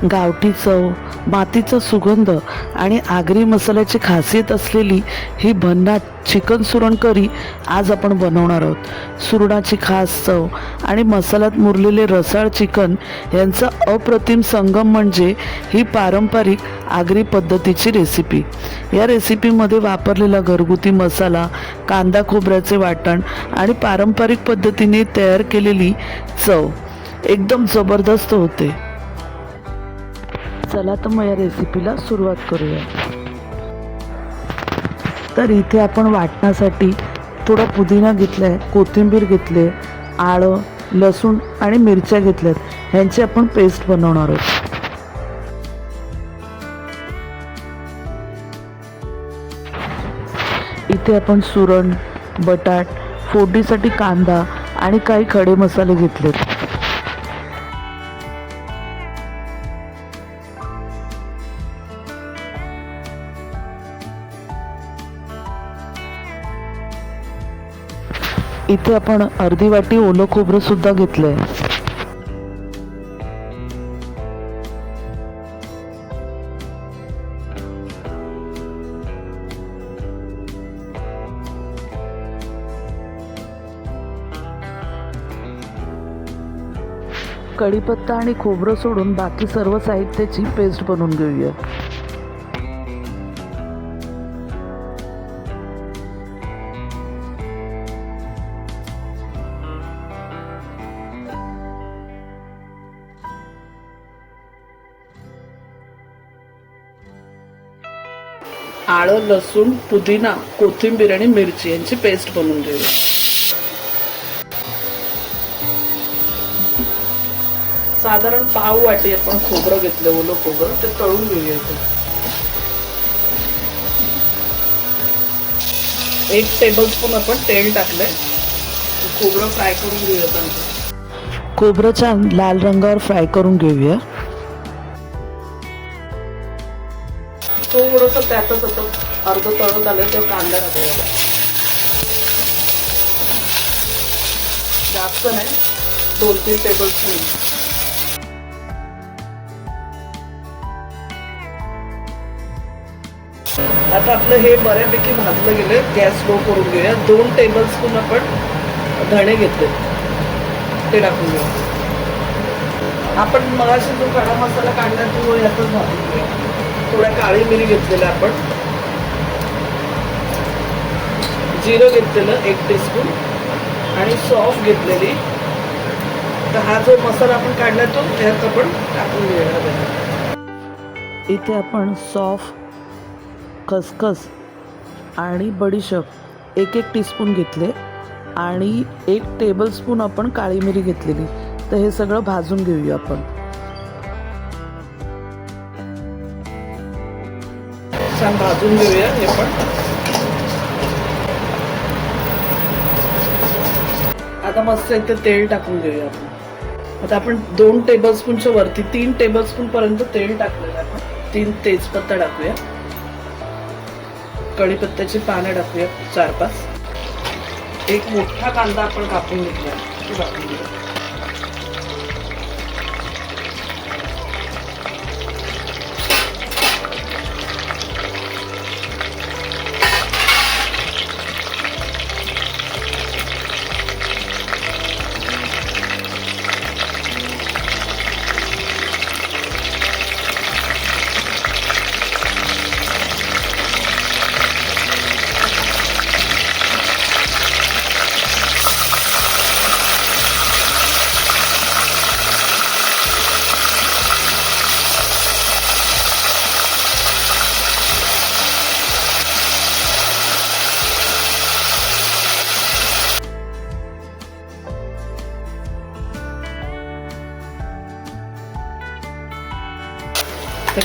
गावठी चव, मातीचा सुगंध आणि आगरी मसाल्याची खासियत असलेली ही भन्नाट चिकन सुरण करी आज आपण बनवणार आहोत. सुरणाची खास चव आणि मसाल्यात मुरलेले रसाळ चिकन यांचा अप्रतिम संगम म्हणजे ही पारंपरिक आगरी पद्धतीची रेसिपी. या रेसिपीमध्ये वापरलेला घरगुती मसाला, कांदा खोबऱ्याचे वाटण आणि पारंपरिक पद्धतीने तयार केलेली चव एकदम जबरदस्त होते. चला तर मग या रेसिपीला सुरुवात करूया. तर इथे आपण वाटण्यासाठी थोडा पुदिना घेतलाय, कोथिंबीर घेतले, आलं, लसूण आणि मिरच्या घेतल्यात. ह्यांची आपण पेस्ट बनवणार आहोत. इथे आपण सुरण, बटाट, फोडणीसाठी कांदा आणि काही खडे मसाले घेतलेत. इथे आपण अर्धी वाटी ओलं खोबरं सुद्धा घेतलंय. कढीपत्ता आणि खोबरं सोडून बाकी सर्व साहित्याची पेस्ट बनवून घेऊया. आलं, लसूण, पुदिना, कोथिंबीर आणि मिरची यांची पेस्ट बनवून घेऊया. साधारण पाव वाटी आपण खोबरं घेतलं, ओलं खोबरं, ते तळून घेऊया. एक टेबलस्पून आपण तेल टाकलंय. खोबरं फ्राय करून घेऊया. खोबरं छान लाल रंगावर फ्राय करून घेऊया. थोडंसं त्यातच असं अर्ध तळत आलं तर कांदा टाकायला. जास्त नाही, 2-3 टेबलस्पून. आता आपलं हे बऱ्यापैकी भाजलं गेलं. गॅस लो करून घेऊया. 2 टेबलस्पून आपण धणे घेतले, ते टाकून घेऊया. आपण मगाशी जो खडा मसाला काढला तो यातच भाजून घेऊया. थोड्या काळी मिरी घेतलेलं आपण, जिरं घेतलेलं 1 टीस्पून आणि सौंफ घेतलेली. तर हा जो मसाला आपण काढला तो त्यात आपण टाकून घेऊया. इथे आपण सौंफ, खसखस आणि बडीशेप 1 टीस्पून घेतले आणि 1 टेबलस्पून आपण काळी मिरी घेतलेली. तर हे सगळं भाजून घेऊया आपण. छान भाजून घेऊया हे पण. आता मस्त इथे तेल टाकून घेऊया आपण. आता आपण 2 टेबलस्पूनच्या वरती 3 टेबलस्पून पर्यंत तेल टाकलेलं आपण. 3 तेजपत्ता टाकूया. कढीपत्त्याची पानं टाकूया 4-5. एक मोठा कांदा आपण कापून घेतला, तो टाकून घेऊया.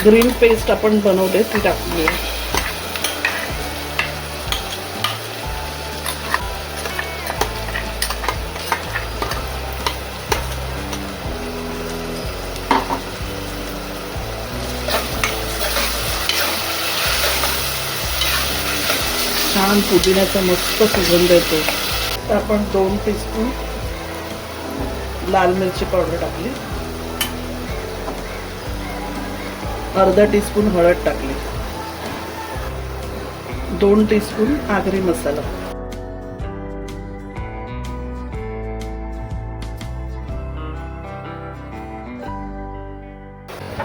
ग्रीन पेस्ट आपण बनवले ती टाकून घेऊ. छान पुदिन्याचा मस्त सुगंध येतो. तर आपण 2 टीस्पून लाल मिरची पावडर टाकली. अर्धा टीस्पून हळद टाकली, 2 टीस्पून आगरी मसाला,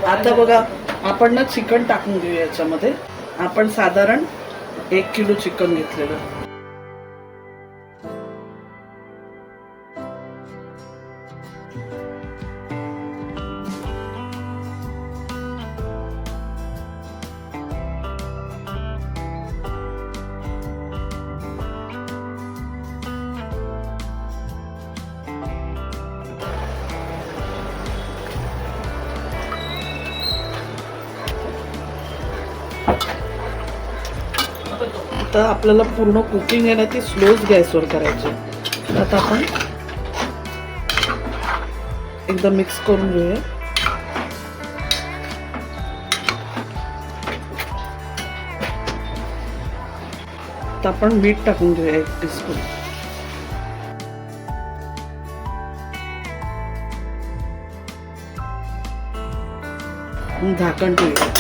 आता बघा आपण ना चिकन टाकून घेऊ याच्यामध्ये. आपण साधारण 1 किलो चिकन घेतलेलं. आता आपल्याला पूर्ण कुकिंग आहे ना ती स्लोच गॅसवर करायची. आता आपण एकदा मिक्स करून घेऊया. आता आपण मीठ टाकून घेऊया 1 टीस्पून. झाकण ठेवूया.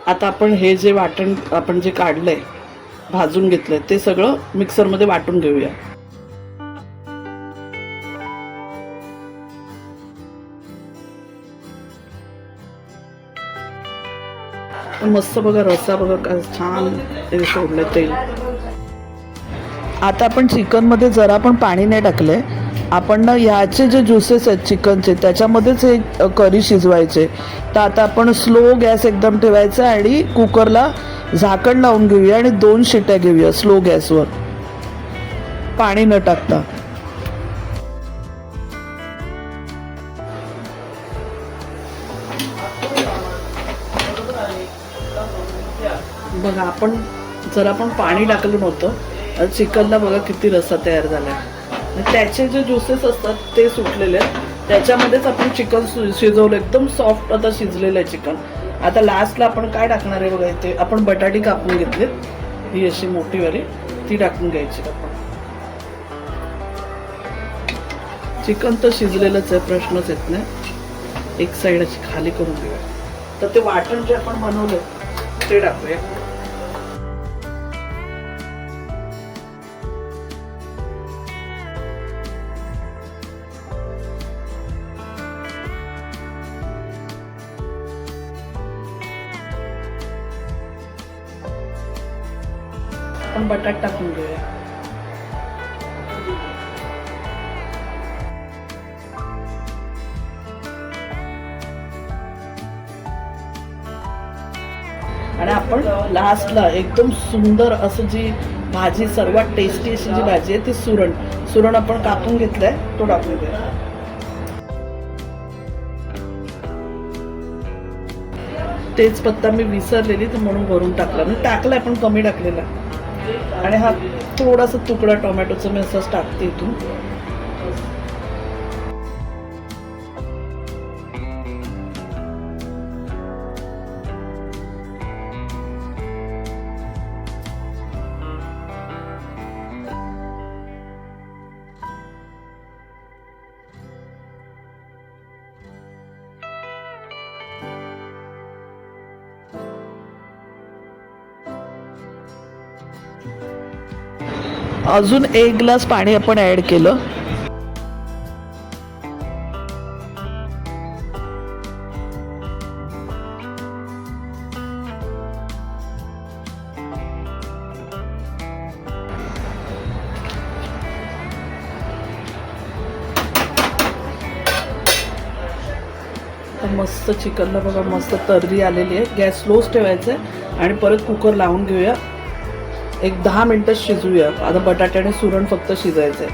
आता आपण हे जे वाटण आपण जे काढलंय भाजून घेतलंय ते सगळं मिक्सरमध्ये वाटून घेऊया. मस्त बघा रस्सा बघा काय छान सोडलं तेल. आता आपण चिकनमध्ये जरा पण पाणी नाही टाकलंय. आपण ना ह्याचे जे ज्युसेस आहेत चिकनचे त्याच्यामध्येच हे करी शिजवायचे. तर आता आपण स्लो गॅस एकदम ठेवायचा आणि कुकरला झाकण लावून घेऊया आणि 2 शिट्या घेऊया स्लो गॅसवर, पाणी न टाकता. बघा आपण जरा पण पाणी टाकलं नव्हतं. चिकनला बघा किती रस्सा तयार झाला. त्याचे जे ज्युसेस असतात ते सुटलेले आहेत. त्याच्यामध्येच आपण चिकन शिजवलं एकदम सॉफ्ट आता शिजलेलं आहे चिकन. आता लास्टला आपण काय टाकणार आहे बघा. इथे आपण बटाटी कापून घेतलीत, ही अशी मोठीवाली ती टाकून घ्यायची. आपण चिकन तर शिजलेलंच आहे, प्रश्नच येत नाही. एक साईड अशी खाली करून घेऊया. तर ते वाटण जे आपण बनवलं ते टाकूया. आपण बटाट टाकून घेऊया. आणि आपण लास्टला एकदम सुंदर असं जी भाजी सर्वात टेस्टी अशी जी भाजी आहे ती सुरण आपण कापून घेतलाय तो टाकून घेऊया. तेच पत्ता मी विसरलेली तर म्हणून भरून टाकला. मी टाकलाय पण कमी टाकलेला. आणि हा थोडासा तुकडा टोमॅटोचा मी असाच टाकते इथून. अजून 1 ग्लास पाणी आपण ऍड केलं. मस्त चिकनला बघा मस्त तर्री आलेली आहे. गॅस स्लोच ठेवायचा आहे आणि परत कुकर लावून घेऊया. एक 10 मिनिटं शिजवूया. आता बटाट्याने सुरण फक्त शिजायचं आहे.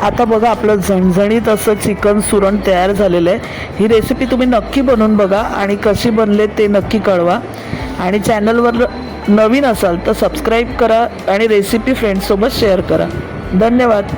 आता बघा आपलं झणझणीत असं चिकन सुरण तयार झालेलं आहे. ही रेसिपी तुम्ही नक्की बनवून बघा आणि कशी बनले ते नक्की कळवा. आणि चॅनलवर नवीन असाल तर सबस्क्राईब करा आणि रेसिपी फ्रेंड्ससोबत शेअर करा. धन्यवाद.